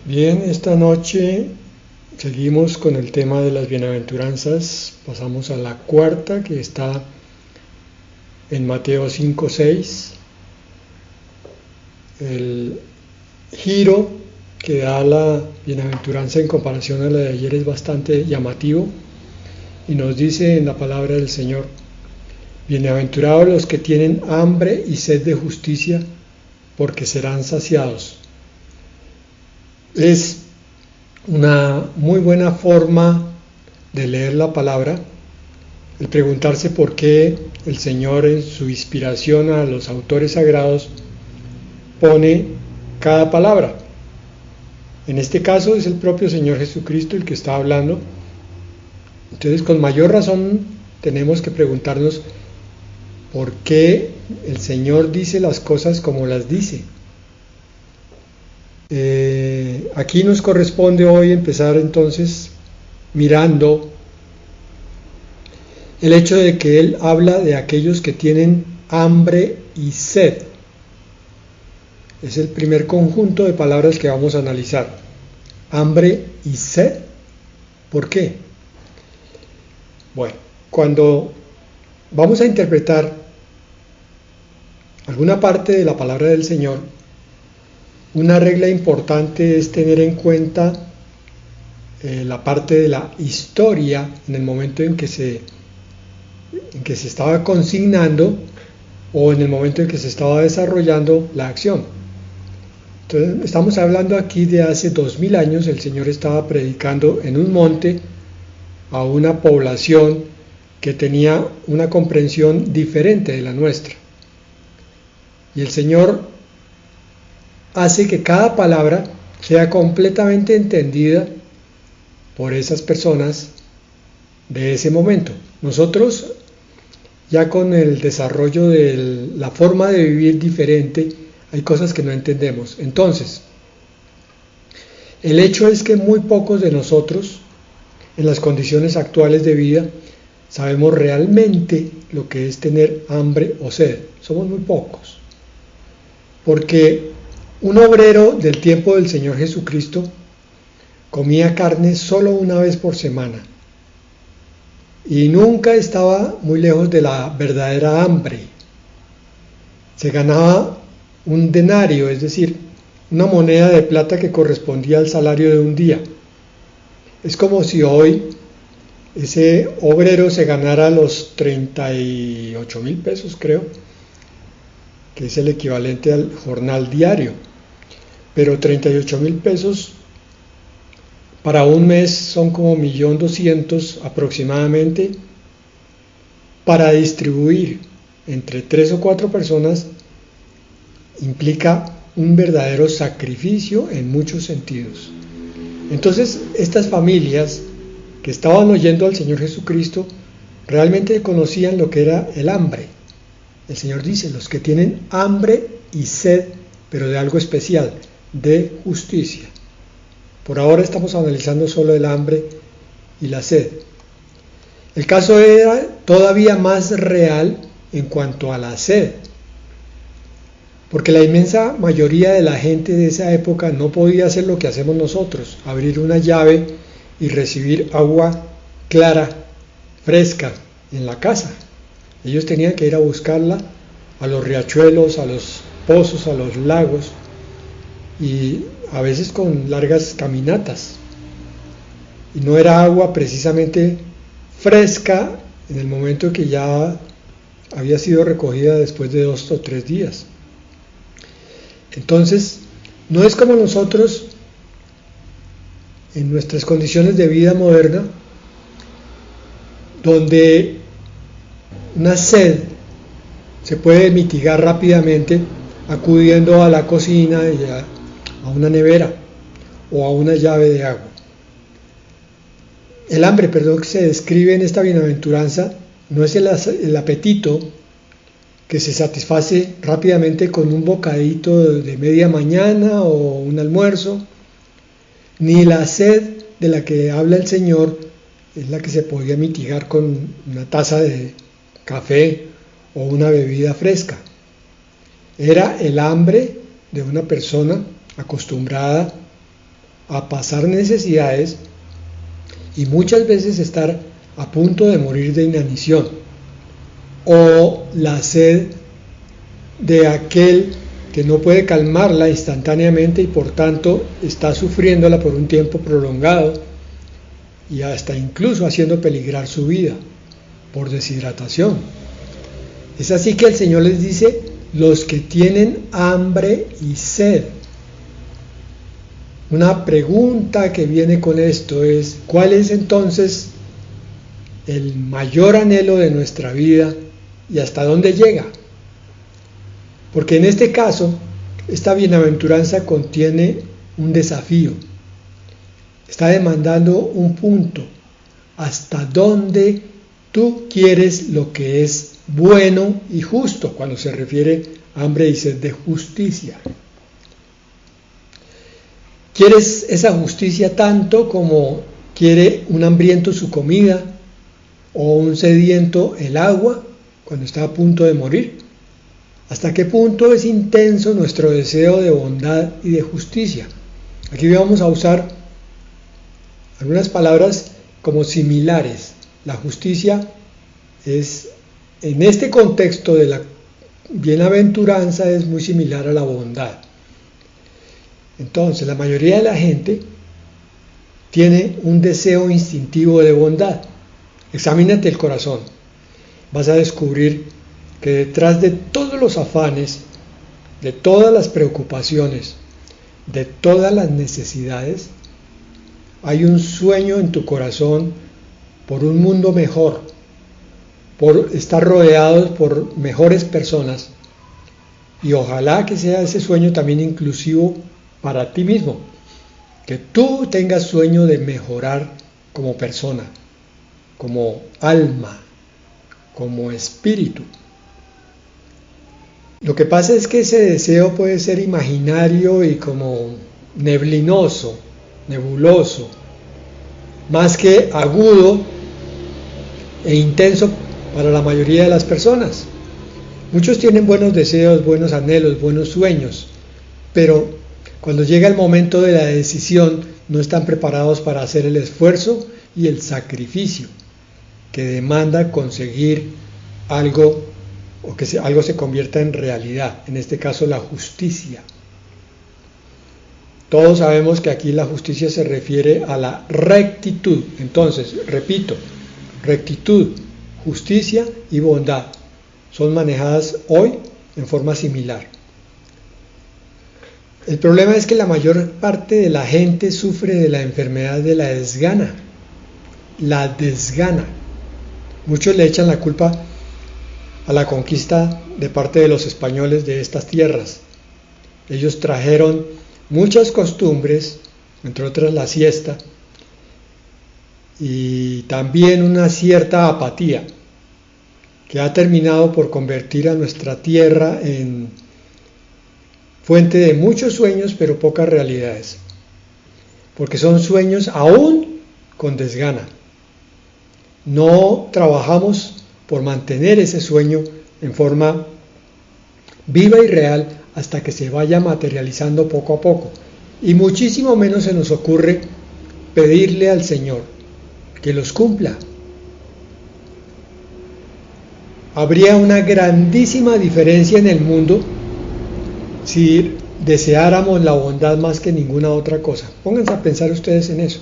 Bien, esta noche seguimos con el tema de las bienaventuranzas. Pasamos a la cuarta, que está en Mateo 5:6. El giro que da la bienaventuranza en comparación a la de ayer es bastante llamativo y nos dice en la palabra del Señor: bienaventurados los que tienen hambre y sed de justicia, porque serán saciados. Es una muy buena forma de leer la palabra, el preguntarse por qué el Señor, en su inspiración a los autores sagrados, pone cada palabra. En este caso es el propio Señor Jesucristo el que está hablando. Entonces, con mayor razón tenemos que preguntarnos por qué el Señor dice las cosas como las dice. Aquí nos corresponde hoy empezar entonces mirando el hecho de que Él habla de aquellos que tienen hambre y sed. Es el primer conjunto de palabras que vamos a analizar. Hambre y sed. ¿Por qué? Bueno, cuando vamos a interpretar alguna parte de la palabra del Señor, una regla importante es tener en cuenta la parte de la historia en el momento en que se estaba consignando o en el momento en que se estaba desarrollando la acción. Entonces, estamos hablando aquí de hace 2000 años. El Señor estaba predicando en un monte a una población que tenía una comprensión diferente de la nuestra. Y el Señor hace que cada palabra sea completamente entendida por esas personas de ese momento. Nosotros, ya con el desarrollo de la forma de vivir diferente, hay cosas que no entendemos. Entonces, el hecho es que muy pocos de nosotros, en las condiciones actuales de vida, sabemos realmente lo que es tener hambre o sed. Somos muy pocos. Porque un obrero del tiempo del Señor Jesucristo comía carne solo una vez por semana y nunca estaba muy lejos de la verdadera hambre. Se ganaba un denario, es decir, una moneda de plata que correspondía al salario de un día. Es como si hoy ese obrero se ganara los 38,000 pesos, creo, que es el equivalente al jornal diario. Pero 38,000 pesos para un mes son como 1.200.000 aproximadamente, para distribuir entre 3 o 4 personas implica un verdadero sacrificio en muchos sentidos. Entonces, estas familias que estaban oyendo al Señor Jesucristo realmente conocían lo que era el hambre. El Señor dice: los que tienen hambre y sed, pero de algo especial, de justicia. Por ahora estamos analizando solo el hambre y la sed. El caso era todavía más real en cuanto a la sed, porque la inmensa mayoría de la gente de esa época no podía hacer lo que hacemos nosotros: abrir una llave y recibir agua clara, fresca, en la casa. Ellos tenían que ir a buscarla a los riachuelos, a los pozos, a los lagos, y a veces con largas caminatas. Y no era agua precisamente fresca en el momento que ya había sido recogida después de 2 o 3 días. Entonces, no es como nosotros en nuestras condiciones de vida moderna, donde una sed se puede mitigar rápidamente acudiendo a la cocina y a una nevera o a una llave de agua. El hambre, que se describe en esta bienaventuranza, no es el apetito que se satisface rápidamente con un bocadito de media mañana o un almuerzo, ni la sed de la que habla el Señor es la que se podía mitigar con una taza de café o una bebida fresca. Era el hambre de una persona acostumbrada a pasar necesidades y muchas veces estar a punto de morir de inanición, o la sed de aquel que no puede calmarla instantáneamente y por tanto está sufriéndola por un tiempo prolongado y hasta incluso haciendo peligrar su vida por deshidratación. Es así que el Señor les dice: los que tienen hambre y sed. Una pregunta que viene con esto es: ¿cuál es entonces el mayor anhelo de nuestra vida y hasta dónde llega? Porque en este caso, esta bienaventuranza contiene un desafío. Está demandando un punto. ¿Hasta dónde tú quieres lo que es bueno y justo? Cuando se refiere a hambre y sed de justicia. ¿Quieres esa justicia tanto como quiere un hambriento su comida o un sediento el agua cuando está a punto de morir? ¿Hasta qué punto es intenso nuestro deseo de bondad y de justicia? Aquí vamos a usar algunas palabras como similares. La justicia es, en este contexto de la bienaventuranza, es muy similar a la bondad. Entonces, la mayoría de la gente tiene un deseo instintivo de bondad. Examínate el corazón. Vas a descubrir que detrás de todos los afanes, de todas las preocupaciones, de todas las necesidades, hay un sueño en tu corazón por un mundo mejor, por estar rodeados por mejores personas, y ojalá que sea ese sueño también inclusivo para ti mismo, que tú tengas sueño de mejorar como persona, como alma, como espíritu. Lo que pasa es que ese deseo puede ser imaginario y como neblinoso, nebuloso, más que agudo e intenso para la mayoría de las personas. Muchos tienen buenos deseos, buenos anhelos, buenos sueños, pero cuando llega el momento de la decisión no están preparados para hacer el esfuerzo y el sacrificio que demanda conseguir algo, o que algo se convierta en realidad, en este caso la justicia. Todos sabemos que aquí la justicia se refiere a la rectitud. Entonces, repito, rectitud, justicia y bondad son manejadas hoy en forma similar. El problema es que la mayor parte de la gente sufre de la enfermedad de la desgana. La desgana. Muchos le echan la culpa a la conquista de parte de los españoles de estas tierras. Ellos trajeron muchas costumbres, entre otras la siesta, y también una cierta apatía que ha terminado por convertir a nuestra tierra en fuente de muchos sueños pero pocas realidades, porque son sueños aún con desgana. No trabajamos por mantener ese sueño en forma viva y real hasta que se vaya materializando poco a poco, y muchísimo menos se nos ocurre pedirle al Señor que los cumpla. Habría una grandísima diferencia en el mundo si deseáramos la bondad más que ninguna otra cosa. Pónganse a pensar ustedes en eso.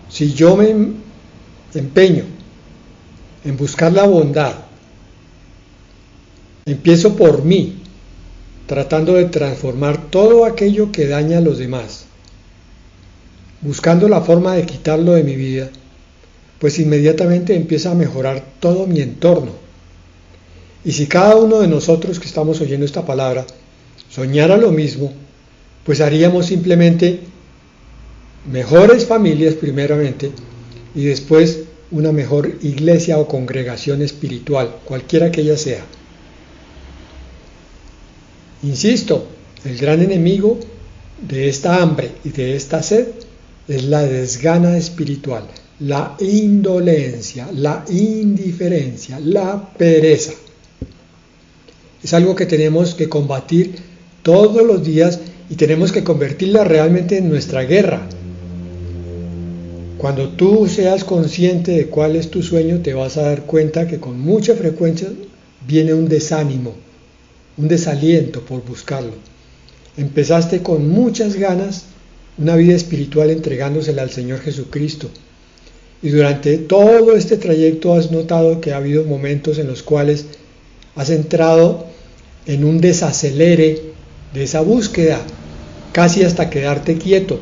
Si yo me empeño en buscar la bondad, empiezo por mí, tratando de transformar todo aquello que daña a los demás, buscando la forma de quitarlo de mi vida, pues inmediatamente empieza a mejorar todo mi entorno. Y si cada uno de nosotros que estamos oyendo esta palabra soñara lo mismo, pues haríamos simplemente mejores familias primeramente, y después una mejor iglesia o congregación espiritual, cualquiera que ella sea. Insisto, el gran enemigo de esta hambre y de esta sed es la desgana espiritual, la indolencia, la indiferencia, la pereza. Es algo que tenemos que combatir todos los días y tenemos que convertirla realmente en nuestra guerra. Cuando tú seas consciente de cuál es tu sueño, te vas a dar cuenta que con mucha frecuencia viene un desánimo, un desaliento por buscarlo. Empezaste con muchas ganas una vida espiritual entregándosela al Señor Jesucristo. Y durante todo este trayecto has notado que ha habido momentos en los cuales has entrado en un desacelere de esa búsqueda, casi hasta quedarte quieto.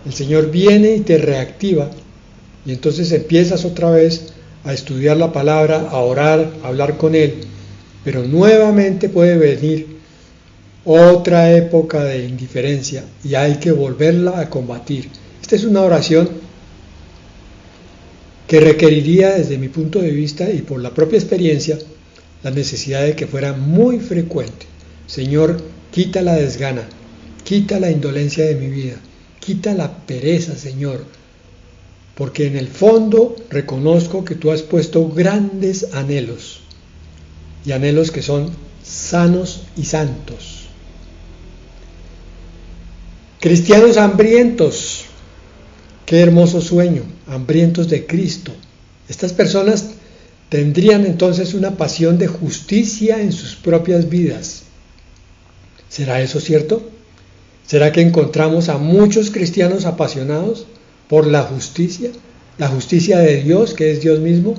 El Señor viene y te reactiva, y entonces empiezas otra vez a estudiar la palabra, a orar, a hablar con Él, pero nuevamente puede venir otra época de indiferencia y hay que volverla a combatir. Esta es una oración que requeriría, desde mi punto de vista y por la propia experiencia, la necesidad de que fuera muy frecuente. Señor, quita la desgana, quita la indolencia de mi vida, quita la pereza, Señor, porque en el fondo reconozco que tú has puesto grandes anhelos, y anhelos que son sanos y santos. Cristianos hambrientos, qué hermoso sueño, hambrientos de Cristo. Estas personas tendrían entonces una pasión de justicia en sus propias vidas. ¿Será eso cierto? ¿Será que encontramos a muchos cristianos apasionados por la justicia de Dios, que es Dios mismo?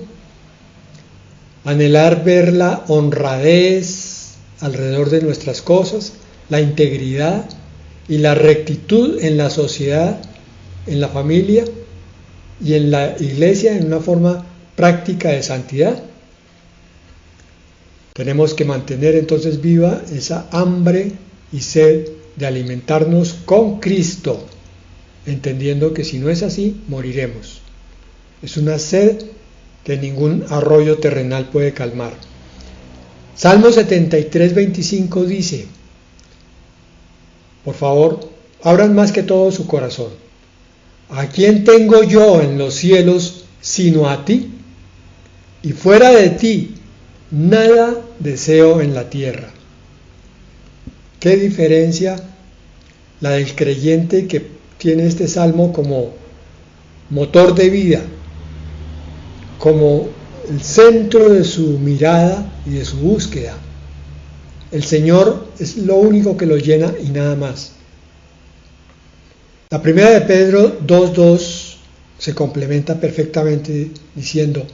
Anhelar ver la honradez alrededor de nuestras cosas, la integridad y la rectitud en la sociedad, en la familia y en la iglesia en una forma práctica de santidad. Tenemos que mantener entonces viva esa hambre y sed de alimentarnos con Cristo, entendiendo que si no es así, moriremos. Es una sed que ningún arroyo terrenal puede calmar. Salmo 73, 25 dice, por favor, abran más que todo su corazón. ¿A quién tengo yo en los cielos sino a ti? Y fuera de ti, nada deseo en la tierra. ¿Qué diferencia la del creyente que tiene este salmo como motor de vida, como el centro de su mirada y de su búsqueda? El Señor es lo único que lo llena y nada más. La primera de Pedro 2:2 se complementa perfectamente diciendo,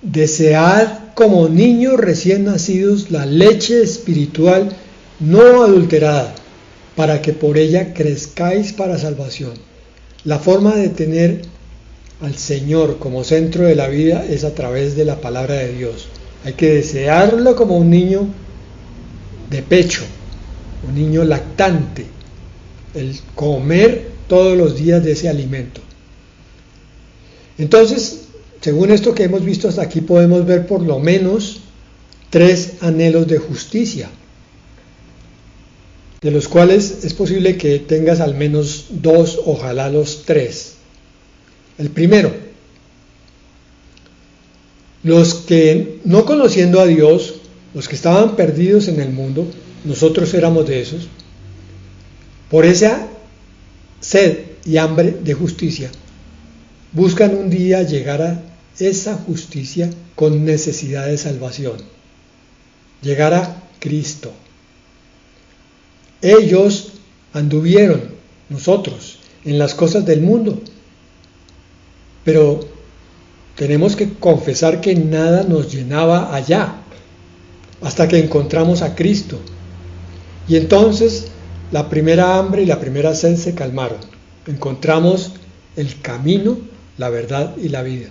desead como niños recién nacidos la leche espiritual no adulterada, para que por ella crezcáis para salvación. La forma de tener al Señor como centro de la vida es a través de la palabra de Dios. Hay que desearlo como un niño de pecho, un niño lactante, el comer todos los días de ese alimento. Entonces, según esto que hemos visto hasta aquí, podemos ver por lo menos 3 anhelos de justicia, de los cuales es posible que tengas al menos 2, ojalá los 3. El primero, los que no conociendo a Dios, los que estaban perdidos en el mundo, nosotros éramos de esos, por esa sed y hambre de justicia, buscan un día llegar a esa justicia con necesidad de salvación, llegar a Cristo. Ellos anduvieron, nosotros, en las cosas del mundo, pero tenemos que confesar que nada nos llenaba allá, hasta que encontramos a Cristo. Y entonces la primera hambre y la primera sed se calmaron. Encontramos el camino, la verdad y la vida.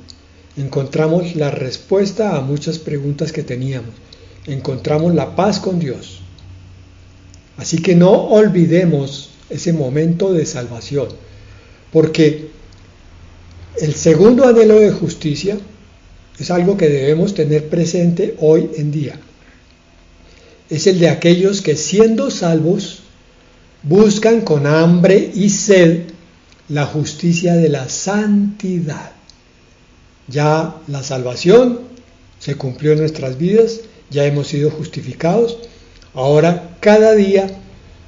Encontramos la respuesta a muchas preguntas que teníamos. Encontramos la paz con Dios. Así que no olvidemos ese momento de salvación, porque el segundo anhelo de justicia es algo que debemos tener presente hoy en día. Es el de aquellos que, siendo salvos, buscan con hambre y sed la justicia de la santidad. Ya la salvación se cumplió en nuestras vidas, ya hemos sido justificados. Ahora cada día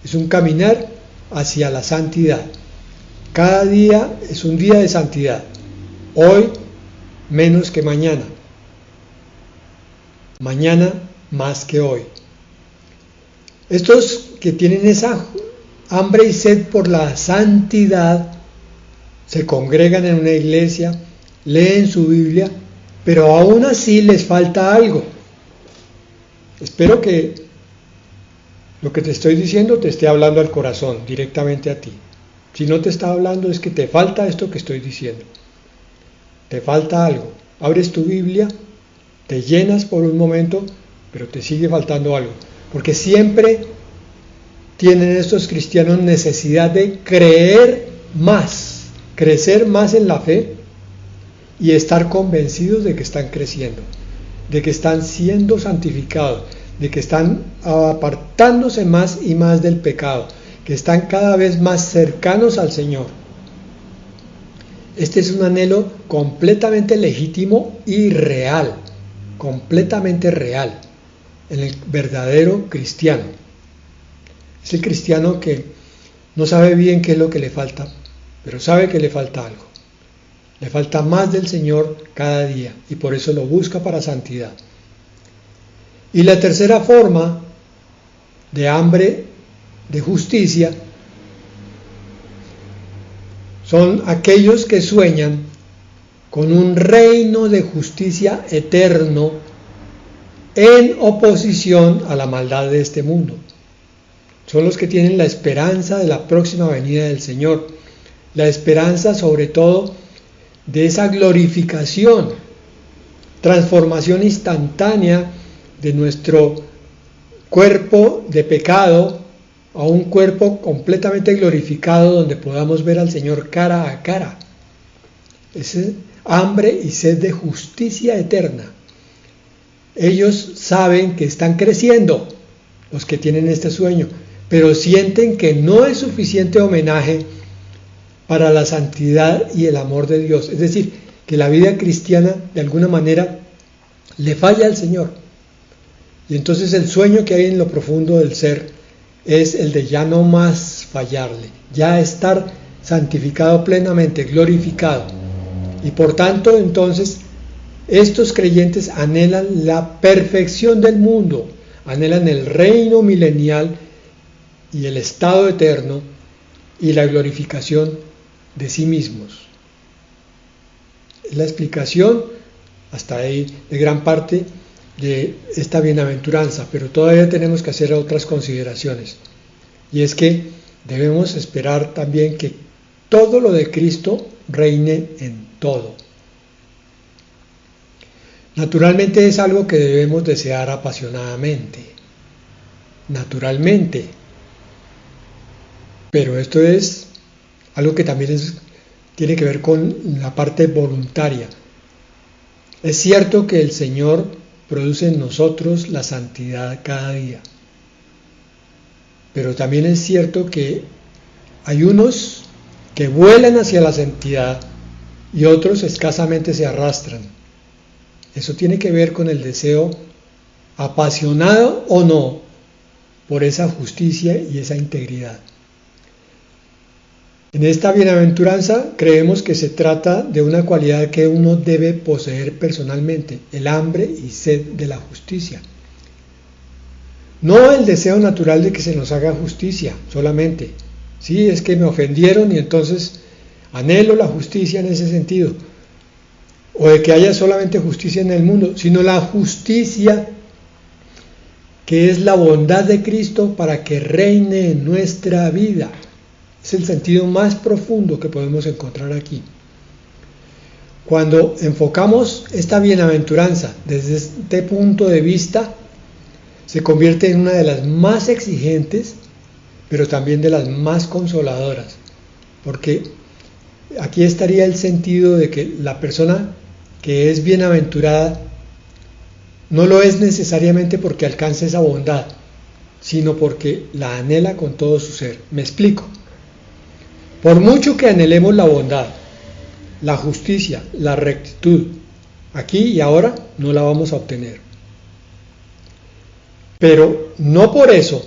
es un caminar hacia la santidad. Cada día es un día de santidad. Hoy menos que mañana. Mañana más que hoy. Estos que tienen esa hambre y sed por la santidad se congregan en una iglesia, leen su Biblia, pero aún así les falta algo. Espero que lo que te estoy diciendo te esté hablando al corazón, directamente a ti. Si no te está hablando es que te falta esto que estoy diciendo. Te falta algo. Abres tu Biblia, te llenas por un momento, pero te sigue faltando algo. Porque siempre tienen estos cristianos necesidad de creer más, crecer más en la fe y estar convencidos de que están creciendo, de que están siendo santificados, de que están apartándose más y más del pecado, que están cada vez más cercanos al Señor. Este es un anhelo completamente legítimo y real, completamente real, en el verdadero cristiano. Es el cristiano que no sabe bien qué es lo que le falta, pero sabe que le falta algo. Le falta más del Señor cada día y por eso lo busca para santidad. Y la tercera forma de hambre de justicia son aquellos que sueñan con un reino de justicia eterno en oposición a la maldad de este mundo. Son los que tienen la esperanza de la próxima venida del Señor, la esperanza sobre todo de esa glorificación, transformación instantánea de nuestro cuerpo de pecado a un cuerpo completamente glorificado donde podamos ver al Señor cara a cara. Es hambre y sed de justicia eterna. Ellos saben que están creciendo, los que tienen este sueño, pero sienten que no es suficiente homenaje para la santidad y el amor de Dios. Es decir, que la vida cristiana de alguna manera le falla al Señor. Y entonces el sueño que hay en lo profundo del ser es el de ya no más fallarle, ya estar santificado plenamente, glorificado. Y por tanto, entonces, estos creyentes anhelan la perfección del mundo, anhelan el reino milenial y el estado eterno y la glorificación de sí mismos. Es la explicación hasta ahí de gran parte de esta bienaventuranza, pero todavía tenemos que hacer otras consideraciones, y es que debemos esperar también que todo lo de Cristo reine en todo. Naturalmente es algo que debemos desear apasionadamente, naturalmente, pero esto es algo que también tiene que ver con la parte voluntaria. Es cierto que el Señor produce en nosotros la santidad cada día, pero también es cierto que hay unos que vuelan hacia la santidad y otros escasamente se arrastran. Eso tiene que ver con el deseo apasionado o no por esa justicia y esa integridad. En esta bienaventuranza creemos que se trata de una cualidad que uno debe poseer personalmente, el hambre y sed de la justicia. No el deseo natural de que se nos haga justicia solamente. Sí, es que me ofendieron y entonces anhelo la justicia en ese sentido. O de que haya solamente justicia en el mundo, sino la justicia que es la bondad de Cristo para que reine en nuestra vida. Es el sentido más profundo que podemos encontrar aquí. Cuando enfocamos esta bienaventuranza desde este punto de vista, se convierte en una de las más exigentes, pero también de las más consoladoras, porque aquí estaría el sentido de que la persona que es bienaventurada no lo es necesariamente porque alcance esa bondad, sino porque la anhela con todo su ser. Me explico. Por mucho que anhelemos la bondad, la justicia, la rectitud, aquí y ahora no la vamos a obtener. Pero no por eso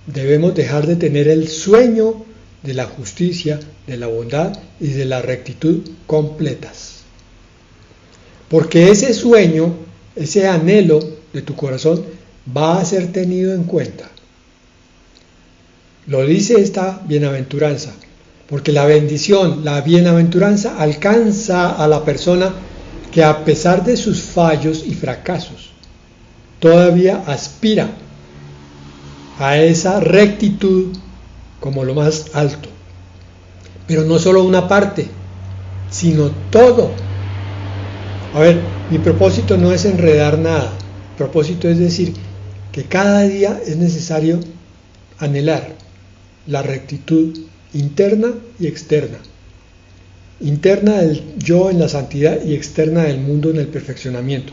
debemos dejar de tener el sueño de la justicia, de la bondad y de la rectitud completas. Porque ese sueño, ese anhelo de tu corazón va a ser tenido en cuenta. Lo dice esta bienaventuranza, porque la bendición, la bienaventuranza alcanza a la persona que a pesar de sus fallos y fracasos, todavía aspira a esa rectitud como lo más alto. Pero no solo una parte, sino todo. A ver, mi propósito no es enredar nada. El propósito es decir que cada día es necesario anhelar la rectitud interna y externa. Interna del yo en la santidad y externa del mundo en el perfeccionamiento.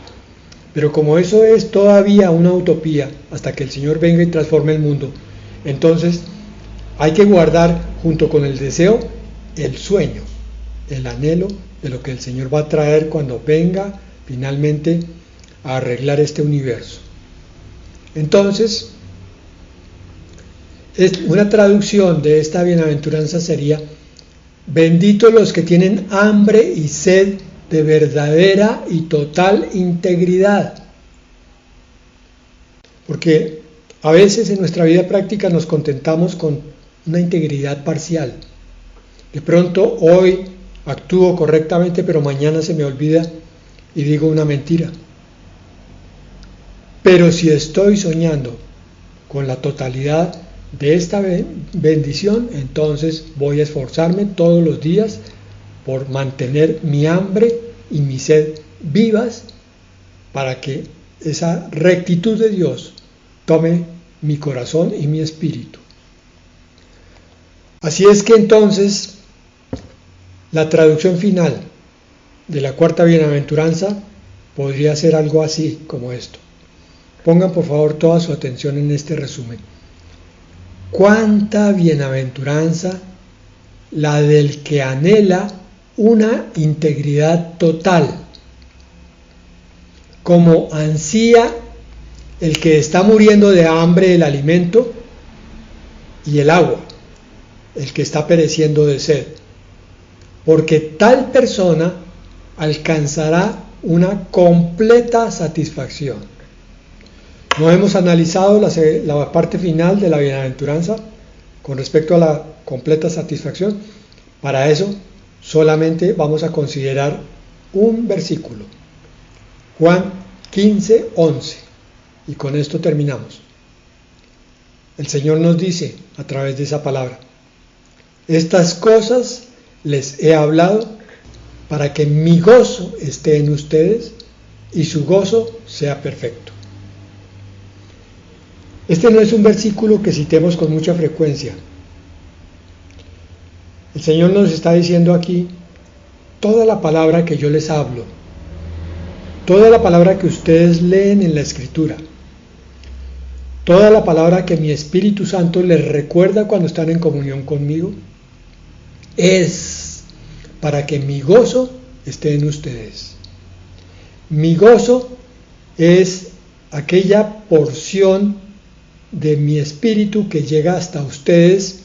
Pero como eso es todavía una utopía hasta que el Señor venga y transforme el mundo, entonces hay que guardar junto con el deseo el sueño, el anhelo de lo que el Señor va a traer cuando venga finalmente a arreglar este universo. Entonces, una traducción de esta bienaventuranza sería: benditos los que tienen hambre y sed de verdadera y total integridad. Porque a veces en nuestra vida práctica nos contentamos con una integridad parcial. De pronto hoy actúo correctamente, pero mañana se me olvida y digo una mentira. Pero si estoy soñando con la totalidad de esta bendición, entonces voy a esforzarme todos los días por mantener mi hambre y mi sed vivas para que esa rectitud de Dios tome mi corazón y mi espíritu. Así es que entonces la traducción final de la cuarta bienaventuranza podría ser algo así como esto. Pongan por favor toda su atención en este resumen. Cuánta bienaventuranza la del que anhela una integridad total, como ansía el que está muriendo de hambre el alimento y el agua, el que está pereciendo de sed, porque tal persona alcanzará una completa satisfacción. No hemos analizado la parte final de la bienaventuranza con respecto a la completa satisfacción. Para eso solamente vamos a considerar un versículo, Juan 15:11, y con esto terminamos. El Señor nos dice a través de esa palabra: estas cosas les he hablado para que mi gozo esté en ustedes y su gozo sea perfecto. Este no es un versículo que citemos con mucha frecuencia. El Señor nos está diciendo aquí: toda la palabra que yo les hablo, toda la palabra que ustedes leen en la Escritura, toda la palabra que mi Espíritu Santo les recuerda cuando están en comunión conmigo, es para que mi gozo esté en ustedes. Mi gozo es aquella porción de mi espíritu que llega hasta ustedes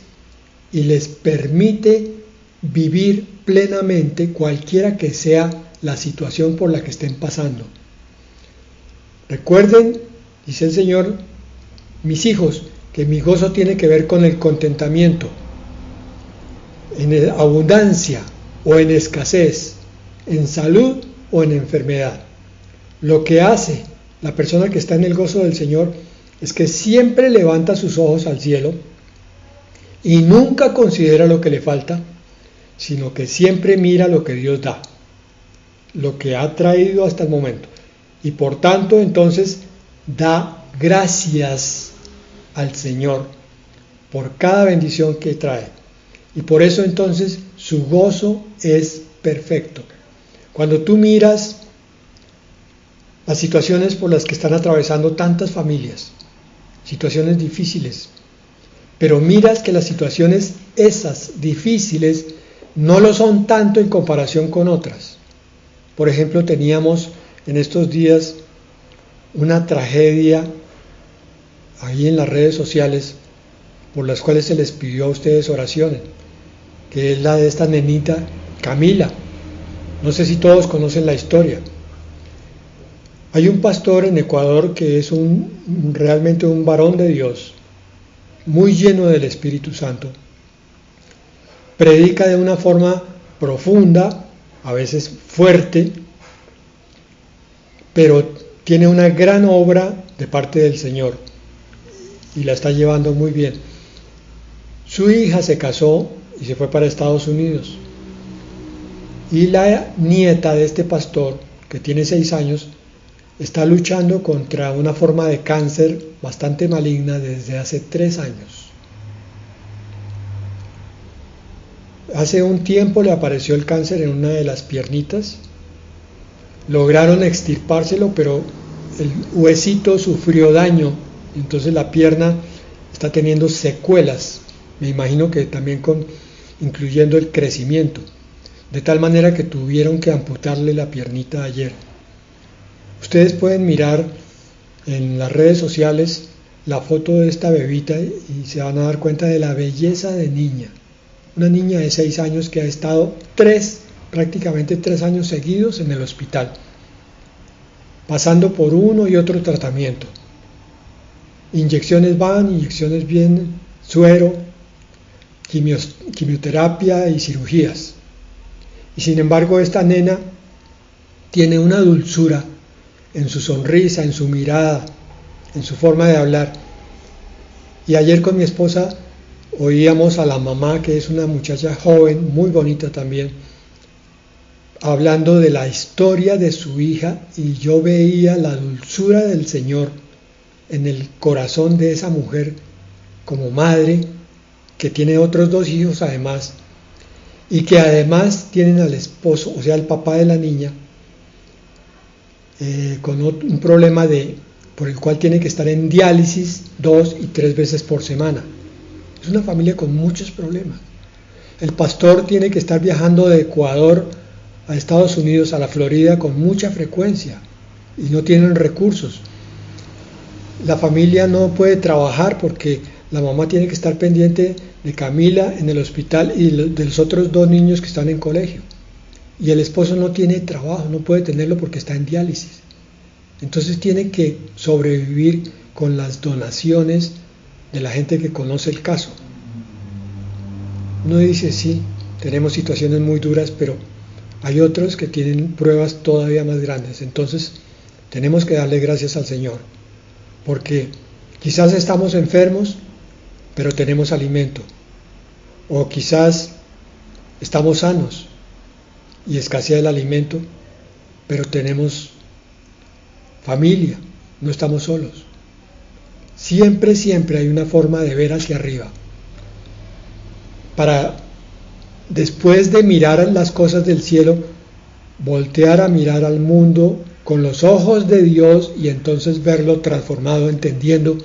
y les permite vivir plenamente cualquiera que sea la situación por la que estén pasando. Recuerden, dice el Señor, mis hijos, que mi gozo tiene que ver con el contentamiento, en abundancia o en escasez, en salud o en enfermedad. Lo que hace la persona que está en el gozo del Señor es que siempre levanta sus ojos al cielo y nunca considera lo que le falta, sino que siempre mira lo que Dios da, lo que ha traído hasta el momento, y por tanto entonces da gracias al Señor por cada bendición que trae, y por eso entonces su gozo es perfecto. Cuando tú miras las situaciones por las que están atravesando tantas familias, situaciones difíciles, pero miras que las situaciones esas difíciles no lo son tanto en comparación con otras. Por ejemplo, teníamos en estos días una tragedia ahí en las redes sociales por las cuales se les pidió a ustedes oraciones, que es la de esta nenita Camila. No sé si todos conocen la historia. Hay un pastor en Ecuador que es realmente un varón de Dios, muy lleno del Espíritu Santo. Predica de una forma profunda, a veces fuerte, pero tiene una gran obra de parte del Señor y la está llevando muy bien. Su hija se casó y se fue para Estados Unidos. Y la nieta de este pastor, que tiene 6 años, está luchando contra una forma de cáncer bastante maligna desde hace 3 años. Hace un tiempo le apareció el cáncer en una de las piernitas. Lograron extirpárselo, pero el huesito sufrió daño, entonces la pierna está teniendo secuelas. Me imagino que también incluyendo el crecimiento, de tal manera que tuvieron que amputarle la piernita ayer. Ustedes pueden mirar en las redes sociales la foto de esta bebita y se van a dar cuenta de la belleza de niña. Una niña de 6 años que ha estado prácticamente 3 años seguidos en el hospital, pasando por uno y otro tratamiento. Inyecciones van, inyecciones vienen, suero, quimioterapia y cirugías. Y sin embargo esta nena tiene una dulzura en su sonrisa, en su mirada, en su forma de hablar. Y ayer con mi esposa oíamos a la mamá, que es una muchacha joven, muy bonita también, hablando de la historia de su hija, y yo veía la dulzura del Señor en el corazón de esa mujer como madre, que tiene otros 2 hijos además, y que además tienen al esposo, o sea, el papá de la niña, con un problema por el cual tiene que estar en diálisis 2 y 3 veces por semana. Es una familia con muchos problemas. El pastor tiene que estar viajando de Ecuador a Estados Unidos, a la Florida, con mucha frecuencia, y no tienen recursos. La familia no puede trabajar porque la mamá tiene que estar pendiente de Camila en el hospital y de los otros 2 niños que están en colegio. Y el esposo no tiene trabajo, no puede tenerlo porque está en diálisis. Entonces tiene que sobrevivir con las donaciones de la gente que conoce el caso. Uno dice, sí, tenemos situaciones muy duras, pero hay otros que tienen pruebas todavía más grandes. Entonces tenemos que darle gracias al Señor, porque quizás estamos enfermos, pero tenemos alimento. O quizás estamos sanos y escasea el alimento, pero tenemos familia, no estamos solos. Siempre hay una forma de ver hacia arriba, para después de mirar las cosas del cielo, voltear a mirar al mundo con los ojos de Dios y entonces verlo transformado, entendiendo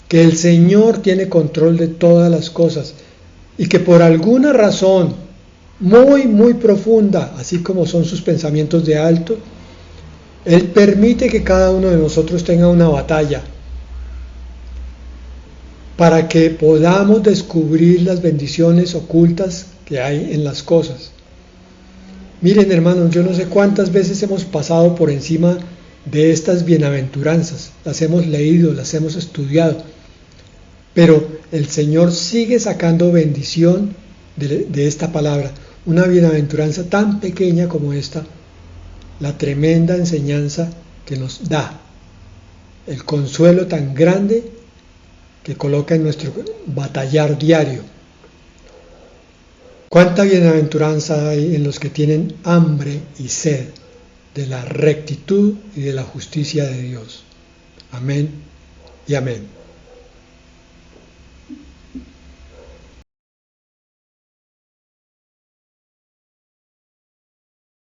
que el Señor tiene control de todas las cosas y que por alguna razón muy profunda, así como son sus pensamientos de alto, Él permite que cada uno de nosotros tenga una batalla para que podamos descubrir las bendiciones ocultas que hay en las cosas. Miren, hermanos, yo no sé cuántas veces hemos pasado por encima de estas bienaventuranzas, las hemos leído, las hemos estudiado, pero el Señor sigue sacando bendición de esta palabra, una bienaventuranza tan pequeña como esta, la tremenda enseñanza que nos da, el consuelo tan grande que coloca en nuestro batallar diario. Cuánta bienaventuranza hay en los que tienen hambre y sed de la rectitud y de la justicia de Dios. Amén y amén.